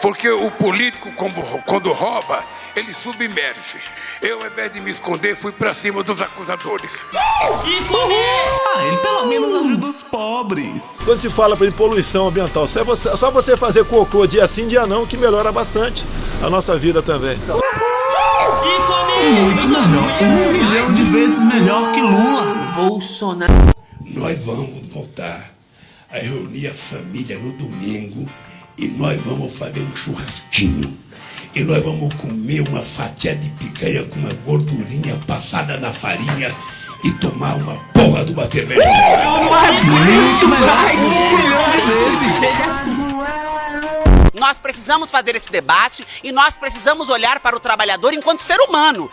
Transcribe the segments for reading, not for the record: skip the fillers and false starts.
Porque o político, quando rouba, ele submerge. Eu, ao invés de me esconder, fui pra cima dos acusadores. Ele pelo menos ajuda os pobres. Quando se fala em poluição ambiental, só você fazer cocô dia sim, dia não, que melhora bastante a nossa vida também. Muito melhor, 1 milhão de vezes melhor que Lula. Bolsonaro. Nós vamos voltar a reunir a família no domingo e nós vamos fazer um churrasquinho. E nós vamos comer uma fatia de picanha com uma gordurinha passada na farinha e tomar uma porra de uma cerveja. Muito melhor, 1 milhão de vezes. Nós precisamos fazer esse debate e nós precisamos olhar para o trabalhador enquanto ser humano.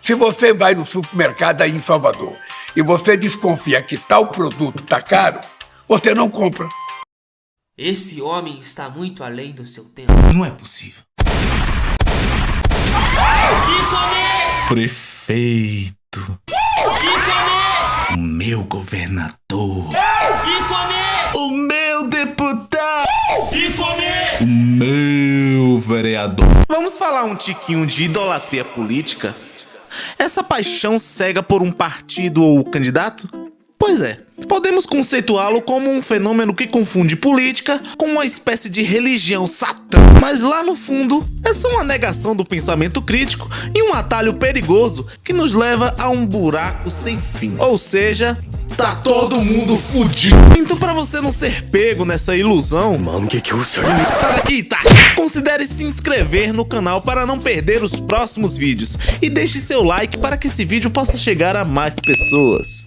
Se você vai no supermercado aí em Salvador e você desconfia que tal produto tá caro, você não compra. Esse homem está muito além do seu tempo. Não é possível. Prefeito. O meu governador. O meu deputado. O meu vereador. Vamos falar um tiquinho de idolatria política? Essa paixão cega por um partido ou candidato? Pois é, podemos conceituá-lo como um fenômeno que confunde política com uma espécie de religião satã. Mas lá no fundo, é só uma negação do pensamento crítico e um atalho perigoso que nos leva a um buraco sem fim. Ou seja, tá todo mundo fudido. Então, pra você não ser pego nessa ilusão, sai daqui, tá? Considere se inscrever no canal para não perder os próximos vídeos e deixe seu like para que esse vídeo possa chegar a mais pessoas.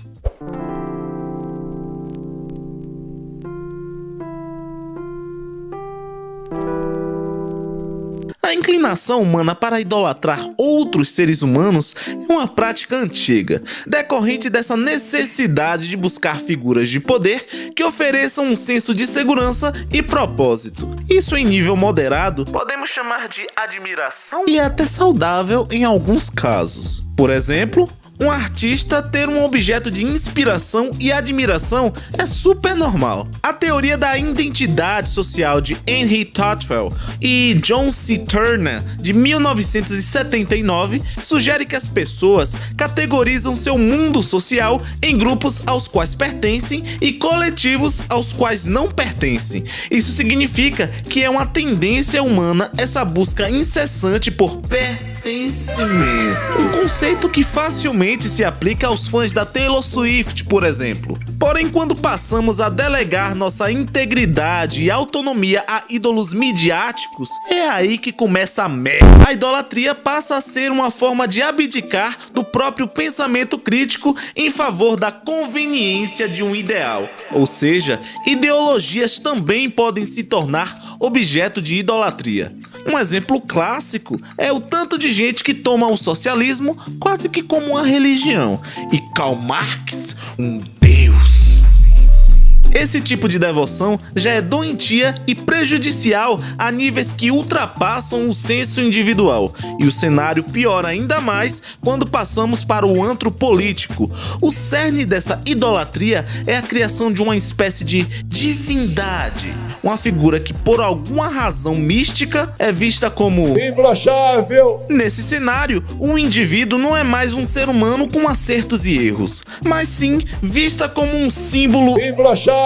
A inclinação humana para idolatrar outros seres humanos é uma prática antiga, decorrente dessa necessidade de buscar figuras de poder que ofereçam um senso de segurança e propósito. Isso em nível moderado, podemos chamar de admiração e até saudável em alguns casos. Por exemplo, um artista ter um objeto de inspiração e admiração é super normal. A teoria da identidade social de Henry Totwell e John C. Turner, de 1979, sugere que as pessoas categorizam seu mundo social em grupos aos quais pertencem e coletivos aos quais não pertencem. Isso significa que é uma tendência humana essa busca incessante por pertencimento. Um conceito que facilmente se aplica aos fãs da Taylor Swift, por exemplo. Porém, quando passamos a delegar nossa integridade e autonomia a ídolos midiáticos, é aí que começa a merda. A idolatria passa a ser uma forma de abdicar do próprio pensamento crítico em favor da conveniência de um ideal. Ou seja, ideologias também podem se tornar objeto de idolatria. Um exemplo clássico é o tanto de gente que toma o socialismo quase que como uma religião e Karl Marx um deus. Esse tipo de devoção já é doentia e prejudicial a níveis que ultrapassam o senso individual. E o cenário piora ainda mais quando passamos para o antro político. O cerne dessa idolatria é a criação de uma espécie de divindade. Uma figura que por alguma razão mística é vista como imbrochável. Nesse cenário, o indivíduo não é mais um ser humano com acertos e erros, mas sim vista como um símbolo Imbrochável.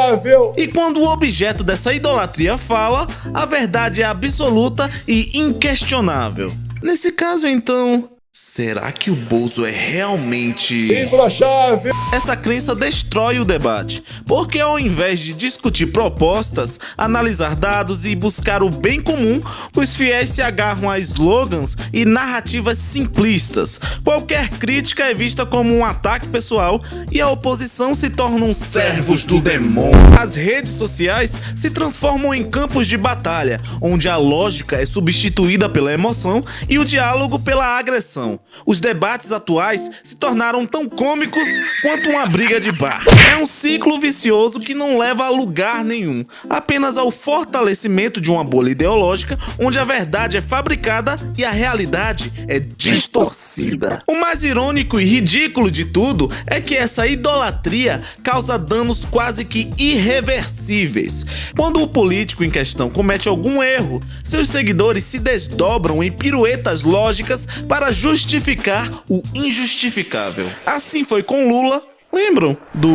E quando o objeto dessa idolatria fala, a verdade é absoluta e inquestionável. Nesse caso, então, será que o Bozo é realmente imbrochável? Essa crença destrói o debate, porque ao invés de discutir propostas, analisar dados e buscar o bem comum, os fiéis se agarram a slogans e narrativas simplistas. Qualquer crítica é vista como um ataque pessoal e a oposição se tornam servos do demônio. As redes sociais se transformam em campos de batalha, onde a lógica é substituída pela emoção e o diálogo pela agressão. corrupção. Os debates atuais se tornaram tão cômicos quanto uma briga de bar. É um ciclo vicioso que não leva a lugar nenhum, apenas ao fortalecimento de uma bolha ideológica onde a verdade é fabricada e a realidade é distorcida. O mais irônico e ridículo de tudo é que essa idolatria causa danos quase que irreversíveis. Quando o político em questão comete algum erro, seus seguidores se desdobram em piruetas lógicas para justificar o injustificável. Assim foi com Lula. Lembram do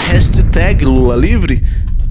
hashtag Lula livre?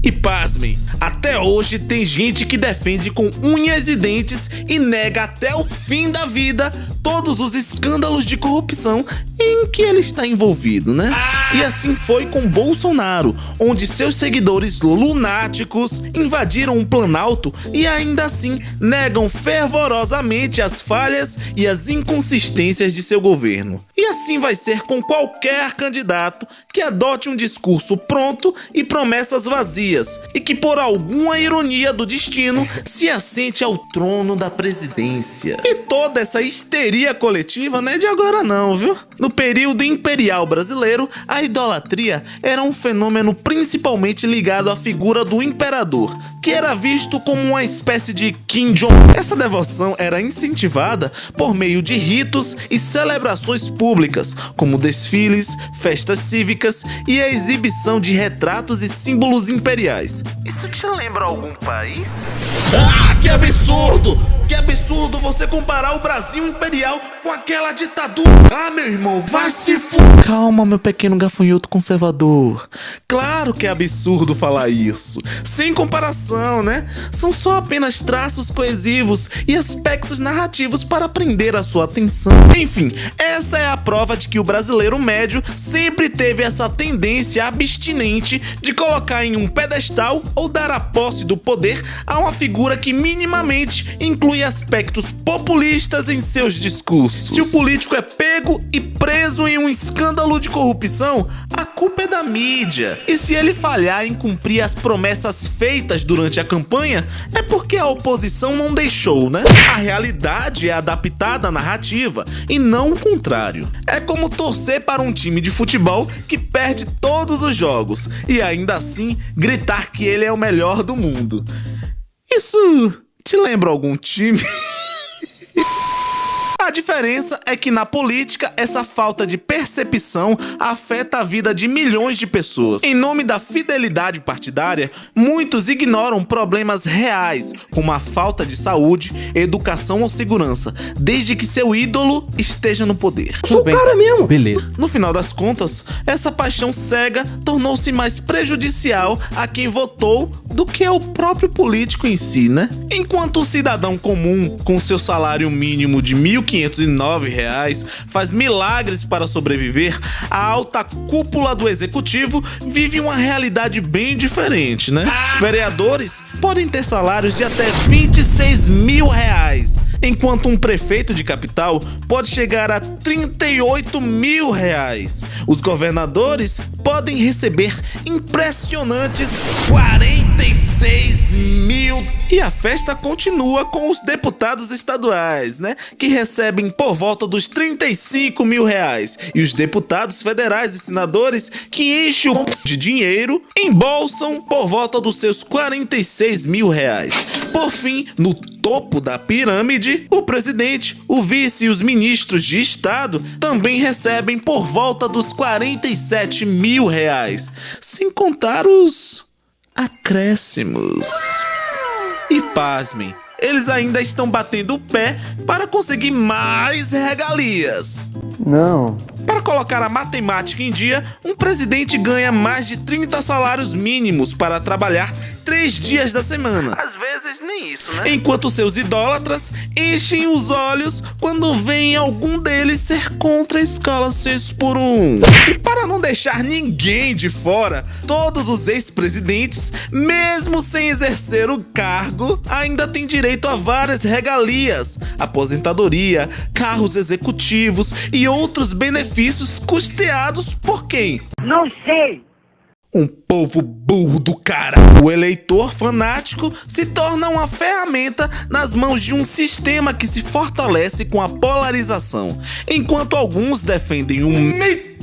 E pasmem, até hoje tem gente que defende com unhas e dentes e nega até o fim da vida todos os escândalos de corrupção em que ele está envolvido, né? E assim foi com Bolsonaro, onde seus seguidores lunáticos invadiram o Planalto e ainda assim negam fervorosamente as falhas e as inconsistências de seu governo. E assim vai ser com qualquer candidato que adote um discurso pronto e promessas vazias, e que por alguma ironia do destino se assente ao trono da presidência. E toda essa histeria coletiva não é de agora não, viu? No período imperial brasileiro, a idolatria era um fenômeno principalmente ligado à figura do imperador, que era visto como uma espécie de Kim Jong. Essa devoção era incentivada por meio de ritos e celebrações públicas, como desfiles, festas cívicas e a exibição de retratos e símbolos imperiais. Isso te lembra algum país? Ah, que absurdo! Que absurdo você comparar o Brasil imperial com aquela ditadura. Ah, meu irmão, vai se Calma, meu pequeno gafanhoto conservador. Claro que é absurdo falar isso. Sem comparação, né? São só apenas traços coesivos e aspectos narrativos para prender a sua atenção. Enfim, essa é a prova de que o brasileiro médio sempre teve essa tendência abstinente de colocar em um pedestal ou dar a posse do poder a uma figura que minimamente inclui aspectos populistas em seus discursos. Se o político é pego e preso em um escândalo de corrupção, a culpa é da mídia. E se ele falhar em cumprir as promessas feitas durante a campanha, é porque a oposição não deixou, né? A realidade é adaptada à narrativa e não o contrário. É como torcer para um time de futebol que perde todos os jogos e ainda assim gritar que ele é o melhor do mundo. Isso te lembra algum time? A diferença é que na política essa falta de percepção afeta a vida de milhões de pessoas. Em nome da fidelidade partidária, muitos ignoram problemas reais, como a falta de saúde, educação ou segurança, desde que seu ídolo esteja no poder. Sou o cara mesmo. Beleza. No final das contas, essa paixão cega tornou-se mais prejudicial a quem votou do que ao próprio político em si, né? Enquanto o cidadão comum, com seu salário mínimo de R$ 1.509 faz milagres para sobreviver, a alta cúpula do executivo vive uma realidade bem diferente, né? Vereadores podem ter salários de até R$26 mil, enquanto um prefeito de capital pode chegar a R$38 mil. Os governadores podem receber impressionantes R$46 mil. E a festa continua com os deputados estaduais, né? Que recebem por volta dos R$35 mil. E os deputados federais e senadores que enchem o de dinheiro embolsam por volta dos seus R$46 mil. Por fim, no topo da pirâmide, o presidente, o vice e os ministros de estado também recebem por volta dos R$47 mil, sem contar os acréscimos. E pasmem, eles ainda estão batendo o pé para conseguir mais regalias. Não. Para colocar a matemática em dia, um presidente ganha mais de 30 salários mínimos para trabalhar 3 dias da semana. Às vezes nem isso, né? Enquanto seus idólatras enchem os olhos quando veem algum deles ser contra a escala 6x1. E para não deixar ninguém de fora, todos os ex-presidentes, mesmo sem exercer o cargo, ainda têm direito a várias regalias, aposentadoria, carros executivos e outros benefícios custeados por quem? Não sei. Um povo burro do cara. O eleitor fanático se torna uma ferramenta nas mãos de um sistema que se fortalece com a polarização, enquanto alguns defendem um mito.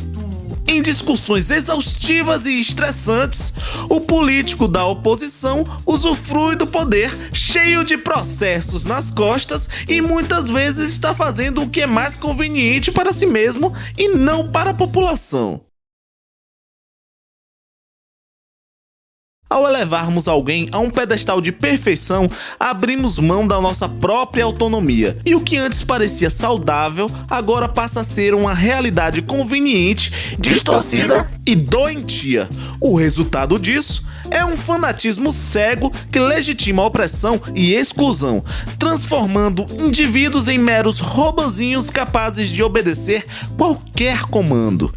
Em discussões exaustivas e estressantes, o político da oposição usufrui do poder, cheio de processos nas costas, e muitas vezes está fazendo o que é mais conveniente para si mesmo e não para a população. Ao elevarmos alguém a um pedestal de perfeição, abrimos mão da nossa própria autonomia. E o que antes parecia saudável, agora passa a ser uma realidade conveniente, distorcida e doentia. O resultado disso é um fanatismo cego que legitima a opressão e exclusão, transformando indivíduos em meros robozinhos capazes de obedecer qualquer comando.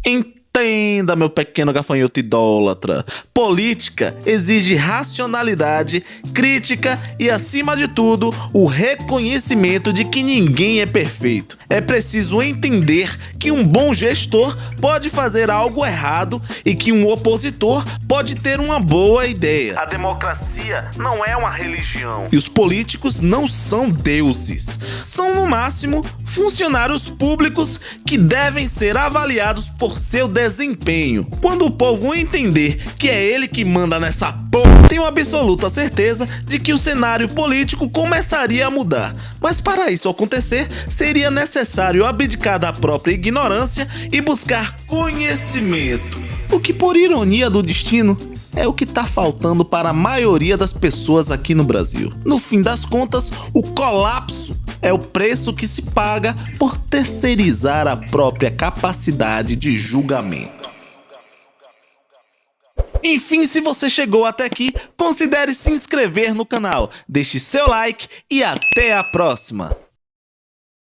Entenda, meu pequeno gafanhoto idólatra. Política exige racionalidade, crítica e, acima de tudo, o reconhecimento de que ninguém é perfeito. É preciso entender que um bom gestor pode fazer algo errado e que um opositor pode ter uma boa ideia. A democracia não é uma religião. E os políticos não são deuses. São, no máximo, funcionários públicos que devem ser avaliados por seu desempenho. Quando o povo entender que é ele que manda nessa porra, tenho absoluta certeza de que o cenário político começaria a mudar. Mas para isso acontecer, seria necessário abdicar da própria ignorância e buscar conhecimento. O que, por ironia do destino, é o que está faltando para a maioria das pessoas aqui no Brasil. No fim das contas, o colapso é o preço que se paga por terceirizar a própria capacidade de julgamento. Enfim, se você chegou até aqui, considere se inscrever no canal, deixe seu like e até a próxima!